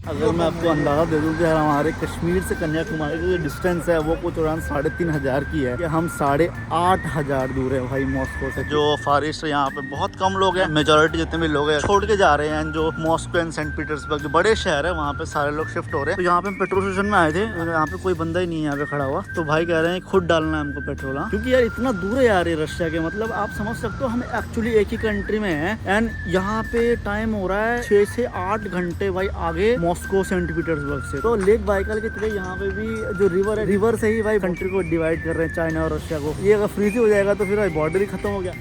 अगर मैं आपको अंदाज़ा दे दूं कि यार हमारे कश्मीर से कन्याकुमारी की जो डिस्टेंस है वो कुछ अराउंड 3,500 की है कि हम 8,500 दूर है भाई मॉस्को से। जो फार ईस्ट है यहाँ पे बहुत कम लोग हैं, मेजोरिटी जितने भी लोग हैं छोड़ के जा रहे हैं। जो मॉस्को एंड सेंट पीटर्सबर्ग जो बड़े शहर है वहाँ पे सारे लोग शिफ्ट हो रहे हैं। तो यहाँ पे पेट्रोल स्टेशन में आए थे, यहाँ पे कोई बंदा ही नहीं है यहाँ पे खड़ा हुआ, तो भाई कह रहे हैं खुद डालना है हमको पेट्रोल। क्योंकि यार इतना दूर है यार ये रशिया के, मतलब आप समझ सकते हो हम एक्चुअली एक ही कंट्री में है एंड यहाँ पे टाइम हो रहा है 6 से 8 घंटे भाई आगे मॉस्को सेंट पीटर्सबर्ग से। तो लेक बाइकल की तरह यहाँ पे भी जो रिवर है, रिवर से ही भाई कंट्री को डिवाइड कर रहे हैं चाइना और रशिया को। ये अगर फ्रीज हो जाएगा तो फिर भाई बॉर्डर ही खत्म हो गया।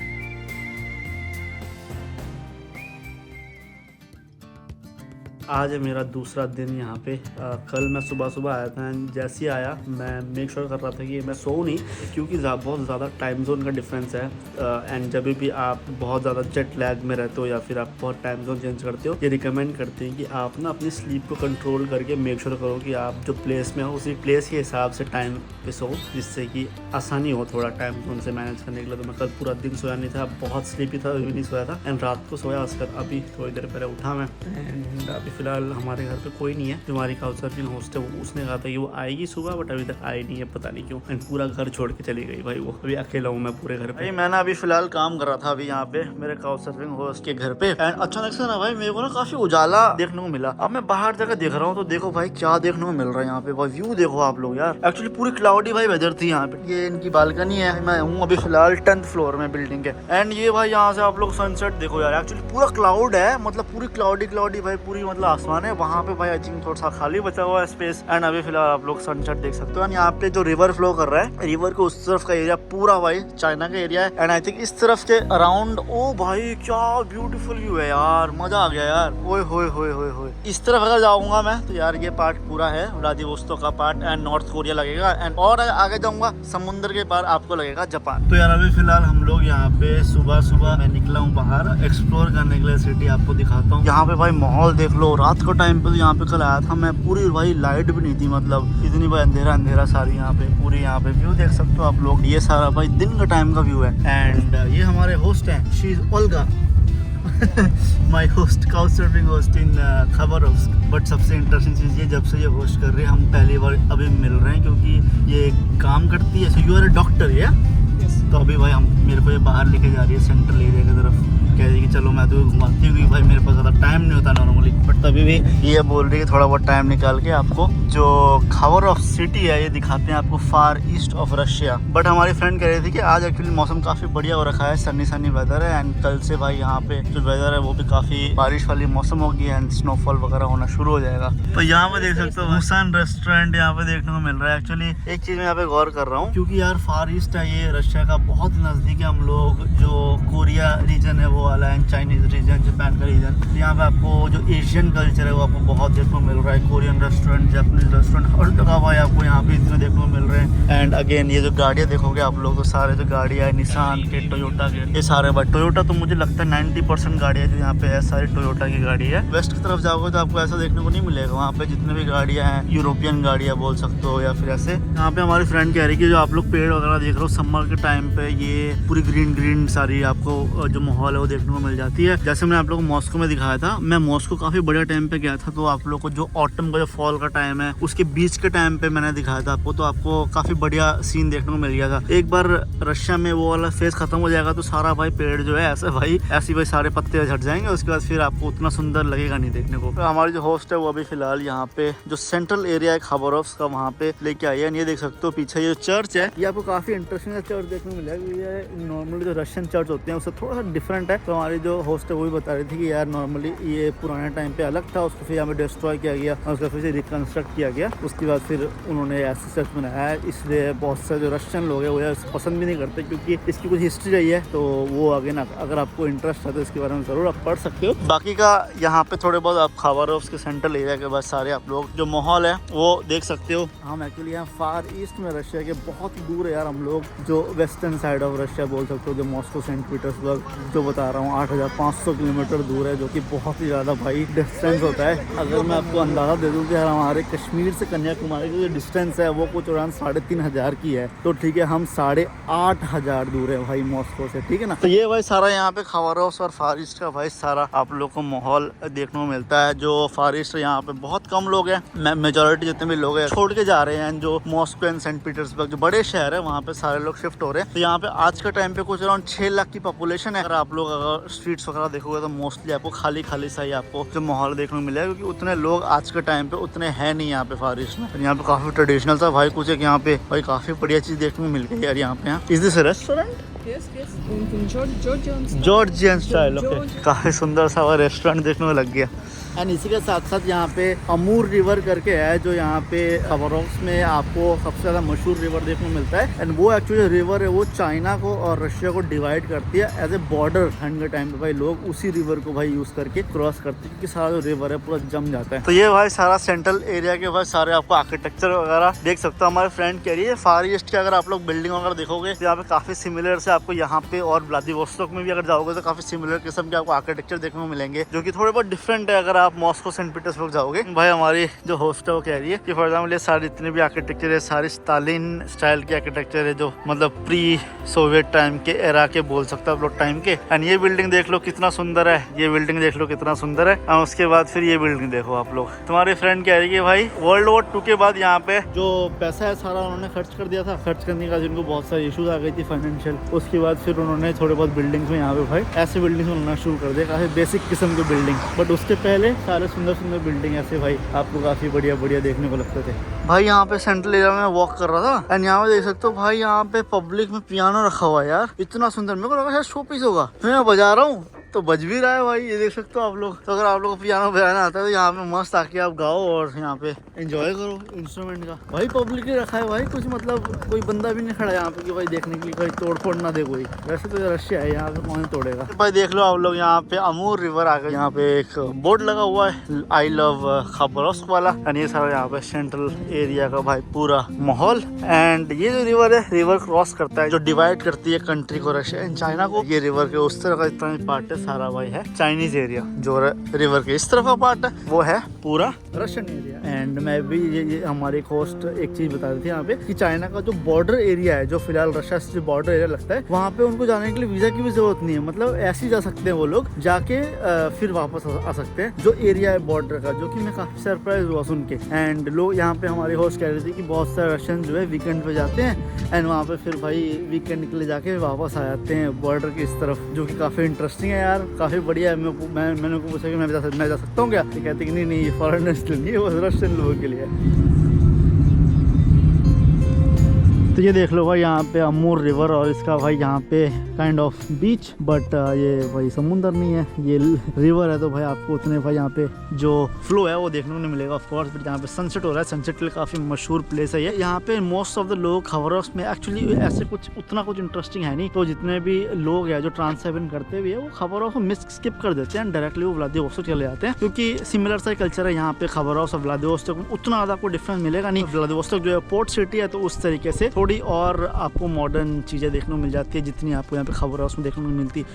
आज है मेरा दूसरा दिन यहाँ पे। कल मैं सुबह आया था एंड जैसे ही आया मैं मेक श्योर कर रहा था कि मैं सोऊं नहीं, क्योंकि बहुत ज़्यादा टाइम जोन का डिफरेंस है एंड जब भी आप बहुत ज़्यादा जेट लैग में रहते हो या फिर आप बहुत टाइम जोन चेंज करते हो, ये रिकमेंड करते हैं कि आप ना अपनी स्लीप को कंट्रोल करके मेक श्योर करो कि आप जो प्लेस में हो उसी प्लेस के हिसाब से टाइम पे सो, जिससे कि आसानी हो थोड़ा टाइम जोन से मैनेज करने के लिए। तो मैं कल पूरा दिन सोया नहीं था, बहुत स्लीपी था, अभी नहीं सोया था एंड रात को सोया। उसके बाद अभी थोड़ी देर पहले उठा मैं एंड अभी फिलहाल हमारे घर पे कोई नहीं है। जो हमारी काउच सर्फिंग होस्ट है उसने कहा था कि वो आएगी सुबह, बट अभी तक आई नहीं है, पता नहीं क्यों। एंड पूरा घर छोड़ के चली गई भाई वो। अभी अकेला हूँ मैं पूरे घर पे। मैं ना अभी फिलहाल काम कर रहा था अभी यहाँ पे मेरे काउच सर्फिंग होस्ट के घर पे एंड अचानक से ना भाई मेरे को ना काफी उजाला देखने को मिला। अब मैं बाहर जाकर देख रहा हूँ तो देखो भाई क्या देखने को मिल रहा है यहाँ पे। व्यू देखो आप लोग यार, एक्चुअली पूरी क्लाउडी भाई वेदर थी यहाँ पे। ये इनकी बालकनी है, मैं हूँ अभी फिलहाल 10th फ्लोर में बिल्डिंग के एंड ये भाई यहाँ से आप लोग सनसेट देखो यार। एक्चुअली पूरा क्लाउड है, मतलब पूरी क्लाउडी भाई, पूरी मतलब आसमान है। वहाँ पे भाई आई थिंक थोड़ा सा खाली बचा हुआ है स्पेस एंड अभी फिलहाल आप लोग सनसेट देख सकते हो। यहाँ पे जो रिवर फ्लो कर रहा है, रिवर को उस तरफ का एरिया पूरा भाई चाइना का एरिया है एंड आई थिंक इस तरफ के अराउंड। ओ भाई क्या ब्यूटीफुल व्यू है यार, मजा आ गया यार। ओए होए होए होए होए। इस तरफ अगर जाऊंगा मैं तो यार ये पार्ट पूरा है व्लादिवोस्तोक का पार्ट एंड नॉर्थ कोरिया लगेगा एंड और आगे जाऊंगा समुद्र के पार आपको लगेगा जापान। तो यार अभी फिलहाल हम लोग यहाँ पे सुबह मैं निकला हूँ बाहर एक्सप्लोर करने के लिए सिटी, आपको दिखाता हूँ। यहाँ पे भाई माहौल देख लो, रात को टाइम पे तो यहाँ पे कल आया था मैं, पूरी भाई लाइट भी नहीं थी, मतलब इतनी भाई अंधेरा सारी यहाँ पे। पूरी यहाँ पे व्यू देख सकते हो आप लोग, ये सारा भाई दिन का टाइम का व्यू है एंड ये हमारे होस्ट है, she is Olga my host, couch surfing host in Khabarovsk. But सबसे इंटरेस्टिंग चीज़ ये, जब से ये होस्ट कर रहे हैं हम पहली बार अभी मिल रहे हैं, क्योंकि ये काम करती है। So you are a doctor या? तो अभी भाई हम मेरे को ये बाहर लेके जा रही है सेंट्रल एरिया की तरफ, कह रही है कि चलो मैं तो घुमाती हूँ, क्योंकि भाई मेरे पास ज़्यादा टाइम नहीं होता नॉर्मली। बट तभी भी ये बोल रही है थोड़ा बहुत टाइम निकाल के आपको जो खबरोव्स्क सिटी है ये दिखाते हैं आपको, फार ईस्ट ऑफ रशिया। बट हमारी फ्रेंड कह रही थी कि आज एक्चुअली मौसम काफ़ी बढ़िया हो रखा है, सनी वेदर है एंड कल से भाई यहाँ पे जो वेदर है वो भी काफ़ी बारिश वाली मौसम होगी एंड स्नोफॉल वगैरह होना शुरू हो जाएगा। तो यहाँ पे देख सकते हो हुसैन रेस्टोरेंट यहाँ पे देखने को मिल रहा है। एक्चुअली एक चीज़ मैं यहाँ पे गौर कर रहा हूँ, क्योंकि यार फार ईस्ट है ये रशिया का बहुत नज़दीक है। हम लोग जो कोरिया रीजन है वो वाला है, चाइनीज रीजन, जापान का रीजन। यहाँ पे आपको जो एशियन कल्चर है वो आपको बहुत देखने को मिल रहा है। कोरियन रेस्टोरेंट, जापानीज रेस्टोरेंट, हर जगह भाई आपको यहाँ पे इतने देखने को मिल रहे हैं। एंड अगेन ये जो गाड़ियाँ देखोगे आप लोग तो सारे जो गाड़ियाँ है निसान के, टोयोटा के, ये सारे भाई टोयोटा तो मुझे लगता है 90% गाड़ियाँ जो यहाँ पे है सारी टोयोटा की गाड़ी है। वेस्ट की तरफ जाओगे तो आपको ऐसा देखने को नहीं मिलेगा। वहाँ पे जितने भी गाड़ियाँ हैं यूरोपियन गाड़ियाँ बोल सकते हो या फिर ऐसे। यहाँ पे हमारी फ्रेंड कह रही है कि जो आप लोग पेड़ वगैरह देख रहे हो समर के टाइम पे, ये पूरी ग्रीन सारी आपको जो माहौल है वो देखने को मिल जाती है। जैसे मैंने आप लोगों को मॉस्को में दिखाया था, मैं मॉस्को काफी बढ़िया टाइम पे गया था, तो आप लोग को जो ऑटम का जो फॉल का टाइम है उसके बीच के टाइम पे मैंने दिखाया था आपको, तो आपको काफी बढ़िया सीन देखने को मिल गया था। एक बार रशिया में वो वाला फेज खत्म हो जाएगा तो सारा भाई पेड़ जो है ऐसे भाई सारे पत्ते झड़ जाएंगे, उसके बाद फिर आपको उतना सुंदर लगेगा नहीं देखने को। तो हमारी जो होस्ट है वो अभी फिलहाल यहाँ पे जो सेंट्रल एरिया है खबरोव्स्क का वहाँ पे लेके आई है। ये देख सकते हो पीछे ये चर्च है, ये आपको काफी इंटरेस्टिंग चर्च देखने को मिलेगा। ये नॉर्मली जो रशियन चर्च होते हैं उससे थोड़ा सा डिफरेंट है। तो हमारी जो होस्ट है वो भी बता रही थी कि यार नॉर्मली ये पुराने टाइम पे अलग था, उसको फिर यहाँ पे डिस्ट्रॉय किया गया और उसका फिर से रिकंस्ट्रक्ट किया गया। उसके बाद फिर उन्होंने ऐसे चर्च बनाया है, इसलिए बहुत से जो रशियन लोग हैं वो यार पसंद भी नहीं करते, क्योंकि इसकी कुछ हिस्ट्री रही है। तो वो आगे ना अगर आपको इंटरेस्ट है तो इसके बारे में जरूर आप पढ़ सकते हो। बाकी का यहाँ पे थोड़े बहुत आप खबरोव्स्क के सेंट्रल एरिया के बाद सारे आप लोग जो माहौल है वो देख सकते हो। हम एक्चुअली यहाँ फार ईस्ट में रशिया के बहुत दूर है यार, हम लोग जो वेस्टर्न साइड ऑफ रशिया बोल सकते हो, जो मॉस्को सेंट पीटर्सबर्ग जो बता रहा हूँ 8500 किलोमीटर दूर है, जो कि बहुत ही ज़्यादा भाई डिस्टेंस होता है। अगर मैं आपको अंदाज़ा दे दूँ कि हमारे कश्मीर से कन्याकुमारी की जो डिस्टेंस है वो कुछ अराउंड 3500 की है, तो ठीक है हम 8500 दूर है भाई मॉस्को से, ठीक है ना। तो ये भाई सारा यहाँ पे खबरोस और फार ईस्ट का भाई सारा आप लोग को माहौल देखने को मिलता है। जो फार ईस्ट यहाँ पे बहुत कम लोग हैं, मेजोरिटी जितने भी लोग हैं छोड़ के जा रहे हैं। जो मॉस्को एंड सेंट पीटर्सबर्ग जो बड़े शहर है वहाँ पे सारे लोग शिफ्ट हो रहे हैं। तो यहाँ पे आज के टाइम पे कुछ अराउंड 6 लाख की पॉपुलेशन है। अगर आप लोग अगर स्ट्रीट्स वगैरह देखोगे तो मोस्टली आपको खाली खाली सा ही आपको जो माहौल देखने को मिलेगा, क्योंकि उतने लोग आज के टाइम पे उतने हैं नहीं यहाँ पे फार ईस्ट में। यहाँ पे काफी ट्रेडिशनल सा भाई कुछ एक यहाँ पे भाई काफी बढ़िया चीज देखने को मिल गई यार यहाँ पे। Is this restaurant? Georgian style. Okay, काफी सुंदर सा वो रेस्टोरेंट देखने को लग गया। एंड इसी के साथ साथ यहाँ पे अमूर रिवर करके है, जो यहाँ पे खबरोक्स में आपको सबसे ज़्यादा मशहूर रिवर देखने को मिलता है। एंड वो एक्चुअली रिवर है वो चाइना को और रशिया को डिवाइड करती है एज ए बॉर्डर। ठंड के टाइम पे भाई लोग उसी रिवर को भाई यूज़ करके क्रॉस करते हैं, क्योंकि सारा जो रिवर है पूरा जम जाता है। तो ये भाई सारा सेंट्रल एरिया के भाई सारे आपको आर्किटेक्चर वगैरह देख सकते हो। हमारे फ्रेंड कह रही है फार ईस्ट के अगर आप लोग बिल्डिंग वगैरह देखोगे तो यहाँ पे काफ़ी सिमिलर से आपको यहाँ पे और व्लादिवोस्तोक में भी अगर जाओगे तो काफ़ी सिमिलर किस्म के आपको आर्किटेक्चर देखने को मिलेंगे, जो कि थोड़े बहुत डिफरेंट है अगर आप मॉस्को सेंट पीटर्सबर्ग जाओगे। भाई हमारी जो होस्ट है वो कह रही है कि फॉर एग्जाम्पल ये सारे जितने भी आर्किटेक्चर है सारी स्टालिन स्टाइल के आर्किटेक्चर है, जो मतलब प्री सोवियत टाइम के एरा के बोल सकते हो आप लोग टाइम के। एंड ये बिल्डिंग देख लो कितना सुंदर है, ये बिल्डिंग देख लो कितना सुंदर है। और उसके बाद फिर ये बिल्डिंग देखो आप लोग। तुम्हारी फ्रेंड कह रही है कि भाई वर्ल्ड वॉर 2 के बाद यहाँ पे जो पैसा है सारा उन्होंने खर्च कर दिया था। खर्च करने का जिनको बहुत सारी इशूज आ गई थी फाइनेंशियल, उसके बाद फिर उन्होंने थोड़े बहुत बिल्डिंग्स में यहाँ पे भाई ऐसे बिल्डिंग्स बनाना शुरू कर दिया, काफी बेसिक किस्म की बिल्डिंग। बट उसके पहले सारे सुंदर सुंदर बिल्डिंग ऐसे भाई आपको काफी बढ़िया बढ़िया देखने को लगते थे। भाई यहाँ पे सेंट्रल एरिया में वॉक कर रहा था एंड यहाँ पे देख सकते हो भाई यहाँ पे पब्लिक में पियानो रखा हुआ है यार, इतना सुंदर। मेरे को लगा शायद शो पीस होगा, मैं बजा रहा हूँ तो बज भी रहा है भाई, ये देख सकते हो आप लोग। तो अगर आप लोग को पियानो बजाना आता है तो यहाँ पे मस्त आके आप गाओ और यहाँ पे एंजॉय करो इंस्ट्रूमेंट का। भाई पब्लिक ही रखा है भाई, कुछ मतलब कोई बंदा भी नहीं खड़ा यहाँ पे कि भाई देखने के लिए कोई तोड़ फोड़ ना दे कोई। वैसे तो रशिया है, यहाँ पे कौन तोड़ेगा। भाई देख लो आप लोग यहाँ पे अमूर रिवर आ गए, यहाँ पे एक बोर्ड लगा हुआ है आई लव खबरोस्क वाला। एंड ये सारा यहाँ पे सेंट्रल एरिया का भाई पूरा माहौल। एंड ये जो रिवर है रिवर क्रॉस करता है, जो डिवाइड करती है कंट्री को रशिया एंड चाइना को। ये रिवर के उस तरह का इतना पार्ट है सारा भाई है चाइनीज एरिया, जो रिवर के इस तरफ का पार्ट है वो है पूरा रशियन एरिया। एंड मैं भी ये हमारे होस्ट एक चीज बता रही थी यहाँ पे कि चाइना का जो बॉर्डर एरिया है, जो फिलहाल रशिया से जो बॉर्डर एरिया लगता है, वहाँ पे उनको जाने के लिए वीजा की भी जरूरत नहीं है। मतलब ऐसे ही जा सकते हैं वो लोग, जाके फिर वापस आ सकते हैं। जो एरिया है बॉर्डर का, जो कि मैं काफी सरप्राइज हुआ सुन के। एंड लोग यहाँ पे हमारे होस्ट कह रहे थे कि बहुत सारे रशियन जो है वीकेंड पे जाते हैं एंड वहाँ पे फिर भाई वीकेंड के लिए जाके वापस आ जाते हैं बॉर्डर की इस तरफ, जो कि काफी इंटरेस्टिंग है यार, काफी बढ़िया है। मैंने उनको पूछा कि मैं जा सकता हूँ क्या, ये कहते कि नहीं ये फॉरेनर्स के लिए, वो रशियन लोगों के लिए। तो ये देख लो भाई यहाँ पे अमूर रिवर और इसका भाई यहाँ पे काइंड ऑफ बीच, बट ये भाई समुंदर नहीं है, ये रिवर है। तो भाई आपको उतने भाई यहाँ पे जो फ्लो है वो देखने को नहीं मिलेगा ऑफ कोर्स। बट यहाँ पे सनसेट हो रहा है, सनसेट के लिए काफी मशहूर प्लेस है ये। यहाँ पे मोस्ट ऑफ द लोग खबरोक्स में एक्चुअली ऐसे कुछ उतना कुछ इंटरेस्टिंग है नहीं, तो जितने भी लोग हैं जो ट्रांसहेवन करते हुए वो खबरोक्स को मिस स्किप कर देते हैं, डायरेक्टली वो व्लादिवोस्तोक चले जाते हैं, क्योंकि सिमिलर सा कल्चर है यहाँ पे खबरोक्स और व्लादिवोस्तोक में। उतना ज्यादा आपको डिफरेंस मिलेगा नहीं। व्लादिवोस्तोक जो है पोर्ट सिटी है, तो उस तरीके से थोड़ी और आपको मॉडर्न चीजें देखने को मिल जाती है, जितनी आपको यहाँ पे खबरोक्स में देखने को मिलती है।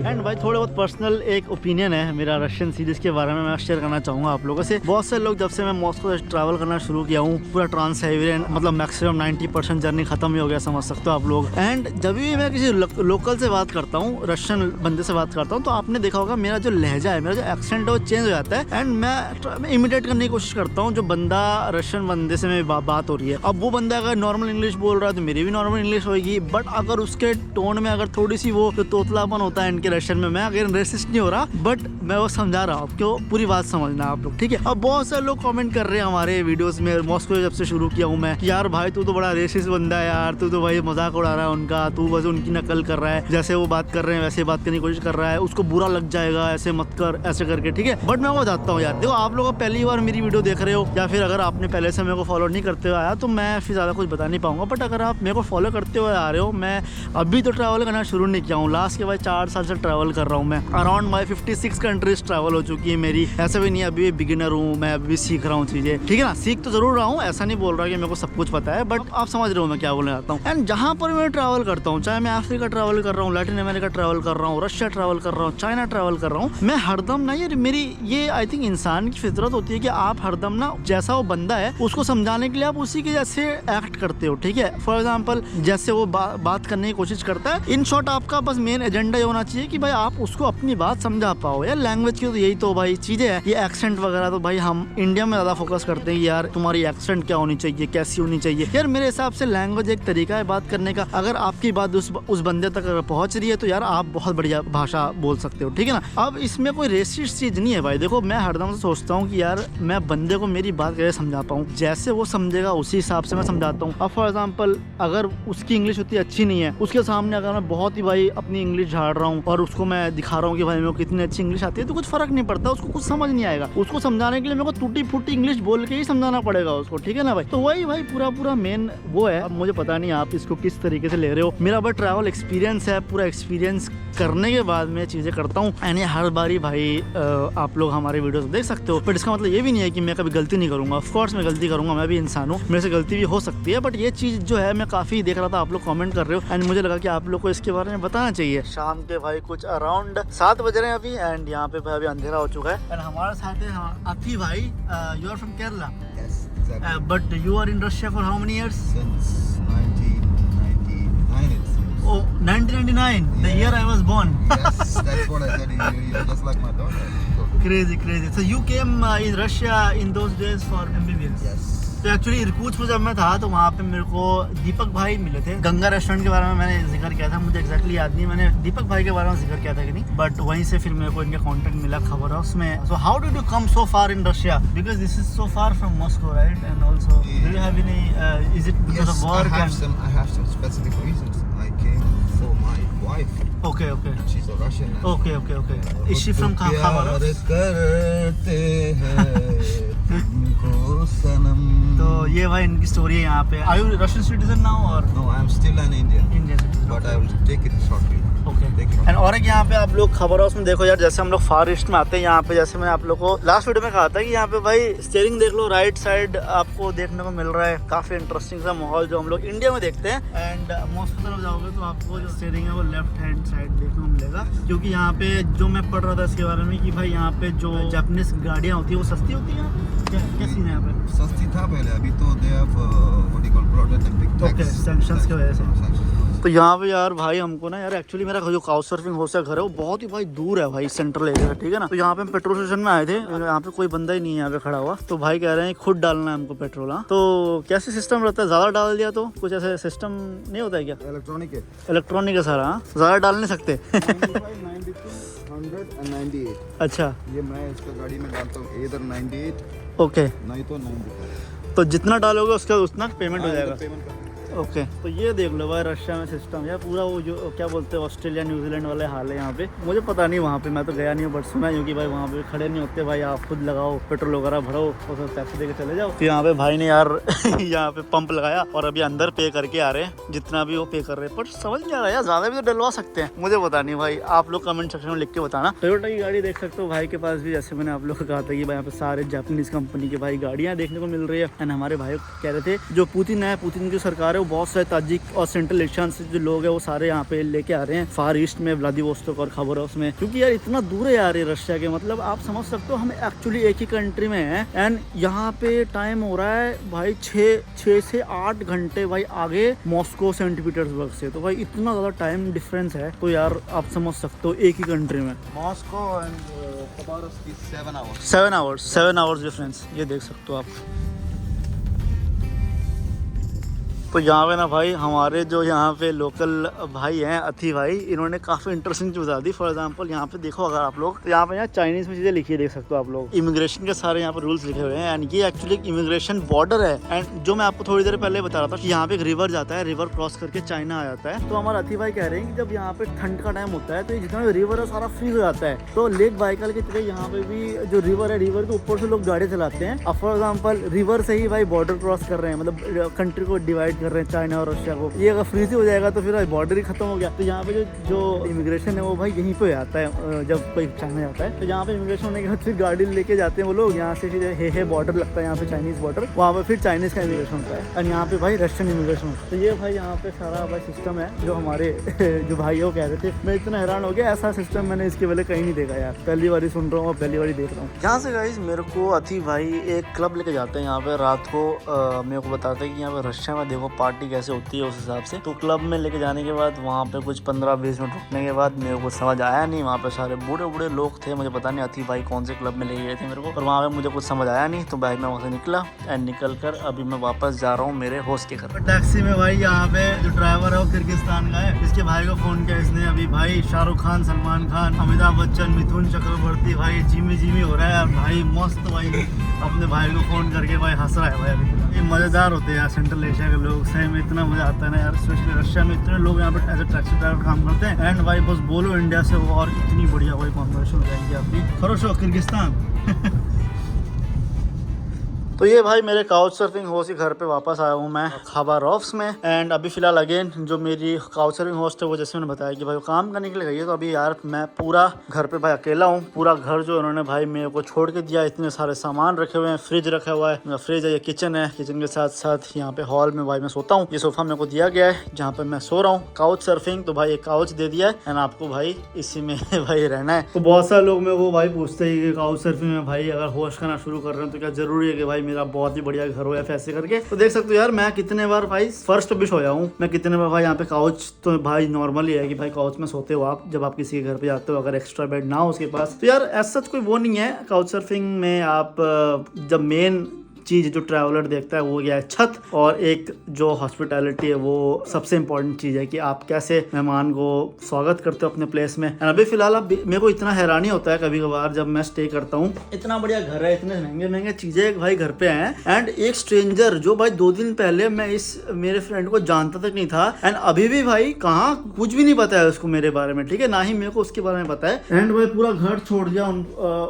एंड भाई थोड़ा बहुत पर्सनल एक ओपिनियन है मेरा रशियन सीरीज के बारे में, मैं शेयर करना चाहूँगा आप लोगों से। बहुत से लोग जब से मैं मॉस्को से ट्रैवल करना शुरू किया हूँ, पूरा ट्रांससाइबेरियन मतलब मैक्सिमम 90% जर्नी खत्म ही हो गया, समझ सकते हो आप लोग। एंड जब भी मैं किसी लोकल से बात करता हूँ, रशियन बंदे से बात करता हूँ, तो आपने देखा होगा मेरा जो लहजा है, मेरा जो एक्सेंट है वो चेंज हो जाता है। एंड मैं इमिटेट करने की कोशिश करता हूँ जो बंदा रशियन बंदे से मेरी बात हो रही है। अब वो बंदा अगर नॉर्मल इंग्लिश बोल रहा है तो मेरी भी नॉर्मल इंग्लिश होगी, बट अगर उसके टोन में अगर थोड़ी सी वो जो तोतलापन होता है इनके रशियन क्वेश्चन में, मैं अगर रेसिस्ट नहीं हो रहा, बट मैं वो समझा रहा हूँ आपको, पूरी बात समझना आप लोग, ठीक है। अब बहुत सारे लोग कमेंट कर रहे हैं हमारे वीडियोस में, मॉस्को जब से शुरू किया हूँ मैं, कि यार भाई तू तो बड़ा रेसिस्ट बंदा है यार, तू तो भाई मजाक उड़ा रहा है उनका, तू बस उनकी नकल कर रहा है, जैसे वो बात कर रहे हैं वैसे बात करने की कोशिश कर रहा है, उसको बुरा लग जाएगा, ऐसे मत कर, ऐसे करके, ठीक है। बट मैं वो बताता हूँ यार, देखो आप लोग पहली बार मेरी वीडियो देख रहे हो, या फिर अगर आपने पहले से मेरे को फॉलो नहीं करते हुए आया, तो मैं फिर ज़्यादा कुछ बता नहीं पाऊंगा। बट अगर आप मेरे को फॉलो करते हुए आ रहे हो, मैं अभी तो ट्रैवल करना शुरू नहीं किया हूँ, लास्ट के भाई 4 साल से ट्रैवल कर रहा हूँ मैं, अराउंड माई 56 कंट्रीज ट्रैवल हो चुकी है मेरी। ऐसा भी नहीं है, अभी बिगिनर हूँ मैं, अभी सीख रहा हूँ चीज़ें, ठीक है ना। सीख तो जरूर रहा हूँ, ऐसा नहीं बोल रहा कि मेरे को सब कुछ पता है, बट आप समझ रहे हो मैं क्या बोलने आता हूँ। एंड जहाँ पर मैं ट्रैवल करता हूँ, चाहे मैं अफ्रीका ट्रैवल कर रहा हूँ, लैटिन अमेरिका ट्रैवल कर रहा हूँ, रशिया ट्रैवल कर रहा हूँ, चाइना ट्रैवल कर रहा हूँ, मैं हरदम ना यार, मेरी ये आई थिंक इंसान की फितरत होती है कि आप हरदम ना जैसा वो बंदा है उसको समझाने के लिए आप उसी के जैसे एक्ट करते हो, ठीक है। फॉर एग्जाम्पल जैसे वो बात करने की कोशिश करता है, इन शॉर्ट आपका बस मेन एजेंडा ये होना चाहिए कि भाई आप उसको अपनी बात समझा पाओ। यार लैंग्वेज की तो यही तो भाई चीजें है, ये एक्सेंट वगैरह तो भाई हम इंडिया में ज्यादा फोकस करते हैं, यार तुम्हारी एक्सेंट क्या होनी चाहिए, कैसी होनी चाहिए। यार मेरे हिसाब से लैंग्वेज एक तरीका है बात करने का, अगर आपकी बात उस बंदे तक पहुंच रही है तो यार आप बहुत बढ़िया भाषा बोल सकते हो, ठीक है ना। अब इसमें कोई रेसिस्ट चीज नहीं है भाई। देखो मैं हरदम से सोचता हूँ कि यार मैं बंदे को मेरी बात कैसे समझा पाऊँ, जैसे वो समझेगा उसी हिसाब से मैं समझाता हूँ। अब फॉर एग्जाम्पल अगर उसकी इंग्लिश उतनी अच्छी नहीं है, उसके सामने अगर मैं बहुत ही भाई अपनी इंग्लिश झाड़ रहा हूँ और उसको मैं दिखा रहा हूँ कि भाई मेरे को कितनी अच्छी इंग्लिश आती है, तो कुछ फर्क नहीं पड़ता, उसको कुछ समझ नहीं आएगा। उसको समझाने के लिए मेरे को टूटी फूटी इंग्लिश बोल के ही समझाना पड़ेगा उसको, ठीक है ना भाई। तो वही भाई पूरा मेन वो है। अब मुझे पता नहीं आप इसको किस तरीके से ले रहे हो, मेरा बस ट्रैवल एक्सपीरियंस है, पूरा एक्सपीरियंस करने के बाद मैं चीजें करता हूँ। एंड हर बारी भाई आप लोग हमारे वीडियोस देख सकते हो, बट इसका मतलब ये भी नहीं है कि मैं कभी गलती नहीं करूंगा। ऑफ कोर्स मैं गलती करूंगा, मैं भी इंसान हूँ, मेरे से गलती भी हो सकती है। बट ये चीज जो है मैं काफी देख रहा था, आप लोग कमेंट कर रहे हो, एंड मुझे लगा कि आप लोग को इसके बारे में बताना चाहिए। शाम के भाई कुछ अराउंड 7 बज रहे हैं अभी, एंड यहाँ पे भाई अभी अंधेरा हो चुका है। एंड हमारे साथ है अथी भाई, you are from Kerala, but you are in Russia for how many years? Oh, 1999, the year I was born. Yes, that's what I said. You're just like my daughter. Crazy. So you came in Russia in those days for MBBS? Yes. तो actually इरकूच में जब मैं था तो वहाँ पे मेरे को दीपक भाई मिले थे। गंगा रेस्टोरेंट के बारे में मैंने जिक्र किया था, मुझे एग्जैक्टली याद नहीं मैंने दीपक भाई के बारे में जिक्र किया था कि नहीं, बट वहीं से फिर मेरे को इनका कांटेक्ट मिला, खबर है उसमें। So how did you come so far in Russia, because this is so far from Moscow, right? And also do you have any, is it because of work? I have some specific reasons. I came for my wife. Okay. She's a Russian. Okay. Is she from Khabarovsk? करते हैं तुमको सनम। तो ये भाई इनकी story है यहाँ पे। Are you Russian citizen now or? No, I'm still an Indian. Indian citizen. But I will take it shortly. Okay. And और एक यहाँ पे आप लोग खबरहाउस में देखो यार, जैसे हम लोग फार ईस्ट में आते हैं यहाँ पे, जैसे मैं आप लोग को लास्ट वीडियो में कहा था कि यहाँ पे भाई स्टीयरिंग देख लो, राइट साइड आपको देखने को मिल रहा है। काफी इंटरेस्टिंग सा माहौल जो हम लोग इंडिया में देखते हैं। एंड मॉस्को तरफ जाओगे तो आपको जो स्टीयरिंग है वो लेफ्ट हैंड साइड देखने को मिलेगा, क्योंकि यहाँ पे जो मैं पढ़ रहा था इसके बारे में कि भाई यहाँ पे जो जापानीज गाड़ियाँ होती है वो सस्ती होती है। क्या सीन है यहाँ पे? सस्ती था पहले, अभी तो they have what you call prototypic tax. Okay, sanctions की वजह से। तो यहाँ पे यार भाई हमको ना यार, एक्चुअली मेरा जो काउच सर्फिंग हाउस का घर है वो बहुत ही भाई दूर है भाई, सेंट्रल एरिया है, ठीक है ना। तो यहाँ पे हम पेट्रोल स्टेशन में आए थे, यहाँ पे कोई बंदा ही नहीं है यहाँ पे खड़ा हुआ, तो भाई कह रहे हैं खुद डालना है हमको पेट्रोल। हाँ, तो कैसे सिस्टम रहता है? ज्यादा डाल दिया तो कुछ ऐसे सिस्टम नहीं होता है क्या? इलेक्ट्रॉनिक है सारा। हाँ, ज्यादा डाल नहीं सकते। 198। अच्छा, ये मैं इसका गाड़ी में डालता हूँ इधर 98, ओके, नहीं तो 95। तो जितना डालोगे उसका उतना पेमेंट हो जाएगा। Payment okay. तो ये देख लो भाई रशिया में सिस्टम यार पूरा वो जो क्या बोलते हैं ऑस्ट्रेलिया न्यूजीलैंड वाले हाल है यहाँ पे। मुझे पता नहीं वहाँ पे, मैं तो गया नहीं हूँ, बट सुना है कि भाई वहाँ पे खड़े नहीं होते भाई, आप खुद लगाओ पेट्रोल वगैरह भरो और फिर पैसे दे के चले जाओ। तो यहाँ पे भाई ने यार यहाँ पे पंप लगाया और अभी अंदर पे करके आ रहे हैं, जितना भी वो पे कर रहे हैं। पर समझ नहीं आ रहा यार, ज़्यादा भी तो डलवा सकते हैं, मुझे पता नहीं भाई, आप लोग कमेंट सेक्शन में लिख के बताना। टोयोटा की गाड़ी देख सकते हो भाई के पास भी, जैसे मैंने आप लोग को कहा था कि भाई यहाँ पे सारे जापानीज कंपनी के भाई गाड़ियाँ देखने को मिल रही है। एंड हमारे भाई कह रहे थे जो पुतिन है, पुतिन की सरकार है, वो बहुत सारे ताजिक और सेंट्रल एशिया से जो लोग हैं वो सारे यहाँ पे लेके आ रहे हैं फार ईस्ट में, व्लादिवोस्तोक और खबरहाउस में, क्योंकि यार इतना दूर है यार ये रशिया के। मतलब आप समझ सकते हो हम एक्चुअली एक ही कंट्री में हैं, एंड यहाँ पे टाइम हो रहा है भाई 6 से 8 घंटे भाई आगे मॉस्को सेंट पीटर्सबर्ग से। तो भाई इतना ज़्यादा टाइम डिफरेंस है, तो यार आप समझ सकते हो एक ही कंट्री में। मॉस्को एंड खबरहाउस की 7 आवर्स डिफरेंस, ये देख सकते हो आप। तो यहाँ पे ना भाई हमारे जो यहाँ पे लोकल भाई हैं अथी भाई, इन्होंने काफ़ी इंटरेस्टिंग चीज़ बता दी। फॉर एग्जांपल यहाँ पे देखो अगर आप लोग, तो यहाँ पे चाइनीज़ में चीज़ें लिखी है, देख सकते हो आप लोग। इमिग्रेशन के सारे यहाँ पे रूल्स लिखे हुए हैं एंड ये एक्चुअली इमिग्रेशन बॉर्डर है। एंड जो मैं आपको थोड़ी देर पहले बता रहा था कि यहाँ पे एक रिवर जाता है, रिवर क्रॉस करके चाइना आ जाता है। तो हमारे अथी भाई कह रहे हैं कि जब यहाँ पे ठंड का टाइम होता है तो जितना भी रिवर है सारा फ्रीज हो जाता है। तो लेक बाइकल की तरह यहाँ पे भी जो रिवर है, रिवर के ऊपर से लोग गाड़ी चलाते हैं। अब फॉर एग्जाम्पल रिवर से ही भाई बॉर्डर क्रॉस कर रहे हैं, मतलब कंट्री को डिवाइड कर रहे हैं चाइना और रशिया को। ये अगर फ्रीज हो जाएगा तो फिर बॉर्डर ही खत्म हो गया। तो यहाँ पे जो इमिग्रेशन है वो भाई यहीं पे आता है जब कोई चाइना जाता है। तो यहाँ पे इमिग्रेशन होने के बाद फिर गाड़ी लेके जाते हैं वो लोग, यहाँ से फिर हे बॉर्डर लगता है यहाँ पे चाइनीज बॉर्डर, वहाँ पे फिर चाइनीज का इमिग्रेशन होता है और यहाँ पे भाई रशियन इमिग्रेशन होता है। तो ये भाई यहाँ पे सारा भाई सिस्टम है जो हमारे जो भाई वो कह रहे थे। मैं इतना हैरान हो गया, ऐसा सिस्टम मैंने इसके पहले कहीं नहीं देखा यार, पहली बार सुन रहा हूँ और पहली बार देख रहा हूँ। यहाँ से गाइस मेरे को अथी भाई एक क्लब लेके जाते हैं यहाँ पे रात को, मेरे को बताते हैं कि यहाँ पे रशिया में देखो पार्टी कैसे होती है उस हिसाब से। तो क्लब में लेके जाने के बाद वहाँ पे कुछ 15-20 मिनट रुकने के बाद मेरे को समझ आया नहीं, वहाँ पे सारे बूढ़े बूढ़े लोग थे। मुझे पता नहीं अथी भाई कौन से क्लब में ले गए थे मेरे को, और वहाँ पे मुझे कुछ समझ आया नहीं। तो भाई मैं वहाँ से निकला एंड निकल कर अभी मैं वापस जा रहा हूँ मेरे होस्ट के घर। टैक्सी में भाई यहाँ पे जो ड्राइवर है वो किर्गिस्तान का है। इसके भाई को फोन किया इसने, अभी भाई शाहरुख खान, सलमान खान, अमिताभ बच्चन, मिथुन चक्रवर्ती भाई जिमी हो रहा है भाई मस्त। भाई अपने भाई को फोन करके भाई हंस रहा है भाई। अभी ये मज़ेदार होते हैं यार सेंट्रल एशिया के लोग, सही में इतना मज़ा आता है ना यार। स्पेशली रशिया में इतने लोग यहाँ पे एज ए टैक्सी ड्राइवर काम करते हैं। एंड भाई बस बोलो इंडिया से हो और इतनी बढ़िया भाई कॉन्वर्सेशन हो जाएगी आपकी। खरोश हो किर्गिस्तान। तो ये भाई मेरे काउच सर्फिंग होस्ट के घर पे वापस आया हूँ मैं खाबारोव्स में। एंड अभी फिलहाल अगेन जो मेरी काउच सर्फिंग होस्ट है वो जैसे मैंने बताया कि भाई वो काम करने के लिए गई है। तो अभी यार मैं पूरा घर पे भाई अकेला हूँ। पूरा घर जो उन्होंने भाई मेरे को छोड़ के दिया, इतने सारे सामान रखे हुए हैं, फ्रिज रखा हुआ है, मेरा फ्रिज है, ये किचन है, किचन के साथ साथ यहाँ पे हॉल में भाई मैं सोता हूँ। ये सोफा मेरे को दिया गया है जहाँ पे मैं सो रहा हूँ। काउच सर्फिंग तो भाई एक काउच दे दिया है एंड आपको भाई इसी में भाई रहना है। तो बहुत सारे लोग मेरे को भाई पूछते हैं कि काउच सर्फिंग में भाई अगर होस्ट करना शुरू कर रहे हैं तो क्या जरूरी है कि भाई मेरा बहुत ही बढ़िया घर हो या ऐसे करके। तो देख सकते हो यार मैं कितने बार भाई फर्स्ट पे भी सोया हूँ, मैं कितने बार भाई यहाँ पे काउच। तो भाई नॉर्मल ही है कि भाई काउच में सोते हो आप जब आप किसी के घर पे जाते हो, अगर एक्स्ट्रा बेड ना हो उसके पास। तो यार ऐसा कोई वो नहीं है काउच सर्फिंग में। आप जब मेन चीज़ जो ट्रैवलर देखता है वो क्या है, छत, और एक जो हॉस्पिटैलिटी है वो सबसे इम्पोर्टेंट चीज़ है कि आप कैसे मेहमान को स्वागत करते हो अपने प्लेस में। अभी फिलहाल अब मेरे को इतना हैरानी होता है कभी कभार जब मैं स्टे करता हूँ, इतना बढ़िया घर है, इतने महंगे महंगे चीज़ें भाई घर पे हैं। एंड एक स्ट्रेंजर जो भाई 2 दिन पहले मैं इस मेरे फ्रेंड को जानता तक नहीं था, एंड अभी भी भाई कहाँ कुछ भी नहीं पता है उसको मेरे बारे में, ठीक है, ना ही मेरे को उसके बारे में पता है। एंड भाई पूरा घर छोड़ दिया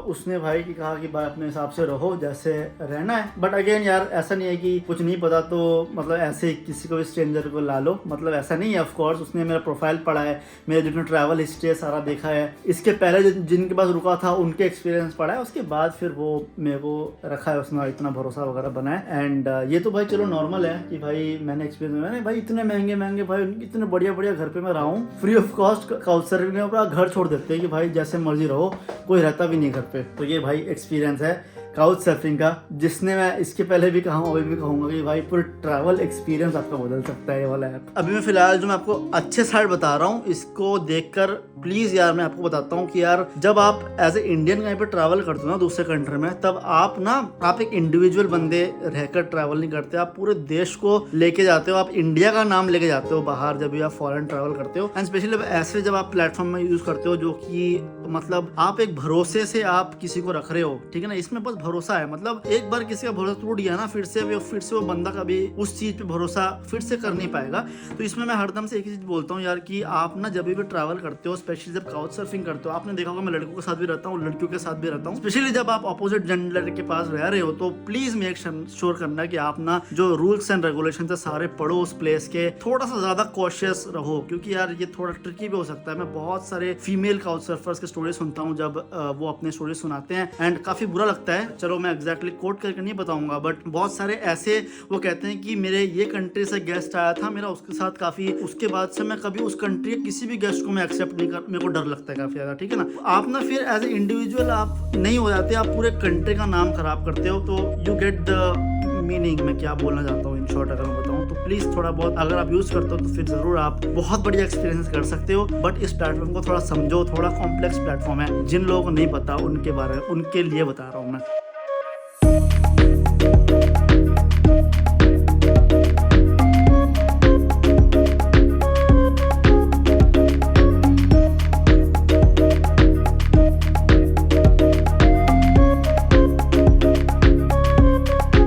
उसने भाई की कहा कि भाई अपने हिसाब से रहो जैसे रहना है। बट अगेन यार ऐसा नहीं है कि कुछ नहीं पता तो मतलब ऐसे किसी को भी स्ट्रेंजर को ला लो, मतलब ऐसा नहीं है। ऑफ कोर्स उसने मेरा प्रोफाइल पढ़ा है, मेरे जितने ट्रैवल हिस्ट्री है सारा देखा है, इसके पहले जिनके पास रुका था उनके एक्सपीरियंस पढ़ा है, उसके बाद फिर वो मेरे को रखा है उसने, इतना भरोसा वगैरह बना है। एंड ये तो भाई चलो नॉर्मल है कि भाई मैंने एक्सपीरियंस, मैंने भाई इतने महंगे महंगे भाई इतने बढ़िया बढ़िया घर पे मैं रहा हूँ, free of cost couch surfing में अपना घर छोड़ देते हैं कि भाई जैसे मर्जी रहो, कोई रहता भी नहीं घर पे। तो ये भाई एक्सपीरियंस है काउच सर्फिंग का, जिसने मैं इसके पहले भी कहा हूँ अभी भी कहूँगा कि भाई पूरे ट्रैवल एक्सपीरियंस आपका बदल सकता है ये वाला ऐप। अभी मैं फिलहाल जो मैं आपको अच्छे साइड बता रहा हूँ इसको देखकर प्लीज़ यार मैं आपको बताता हूँ कि यार जब आप एज ए इंडियन कहीं पे ट्रैवल करते हो ना दूसरे कंट्री में, तब आप एक इंडिविजुअल बंदे रहकर ट्रैवल नहीं करते, आप पूरे देश को लेके जाते हो, आप इंडिया का नाम लेके जाते हो बाहर जब भी आप फॉरेन ट्रैवल करते हो। एंड स्पेशली ऐसे जब आप प्लेटफॉर्म में यूज करते हो जो कि मतलब आप एक भरोसे से आप किसी को रख रहे हो, ठीक है ना, इसमें बस भरोसा है। मतलब एक बार किसी का भरोसा टूट गया ना, फिर से वो बंदा कभी उस चीज पे भरोसा फिर से कर नहीं पाएगा। तो इसमें मैं हरदम से एक ही चीज बोलता हूँ यार कि आप ना जब भी ट्रैवल करते हो, स्पेशली जब काउच सर्फिंग करते हो, आपने देखा होगा मैं लड़कों के साथ भी रहता हूँ, लड़कियों के साथ भी रहता हूँ, स्पेशली जब आप अपोजिट जेंडर के पास रह रहे हो, तो प्लीज मेक श्योर करना कि आप ना जो रूल्स एंड रेगुलेशन है सारे पढ़ो उस प्लेस के, थोड़ा सा ज्यादा कॉशियस रहो, क्योंकि यार ये थोड़ा ट्रिकी भी हो सकता है। मैं बहुत सारे फीमेल काउच सर्फर्स के स्टोरी सुनता हूँ जब वो अपने स्टोरी सुनाते हैं, एंड काफी बुरा लगता है। चलो मैं एग्जैक्टली कोट करके नहीं बताऊंगा, बट बहुत सारे ऐसे वो कहते हैं कि मेरे ये कंट्री से गेस्ट आया था, मेरा उसके साथ काफी, उसके बाद से मैं कभी उस कंट्री के किसी भी गेस्ट को मैं एक्सेप्ट नहीं कर, मेरे को डर लगता है काफी ज्यादा, ठीक है ना। आप ना फिर एज ए इंडिविजुअल आप नहीं हो जाते, आप पूरे कंट्री का नाम खराब करते हो। तो यू गेट द मीनिंग मैं क्या बोलना चाहता हूँ इन शॉर्ट अगर मैं बताऊँ तो। प्लीज थोड़ा बहुत अगर आप यूज करते हो तो फिर जरूर आप बहुत बढ़िया एक्सपीरियंस कर सकते हो, बट इस प्लेटफॉर्म को थोड़ा समझो, थोड़ा कॉम्प्लेक्स प्लेटफॉर्म है, जिन लोगों को नहीं पता उनके बारे में, उनके लिए बता रहा हूँ मैं।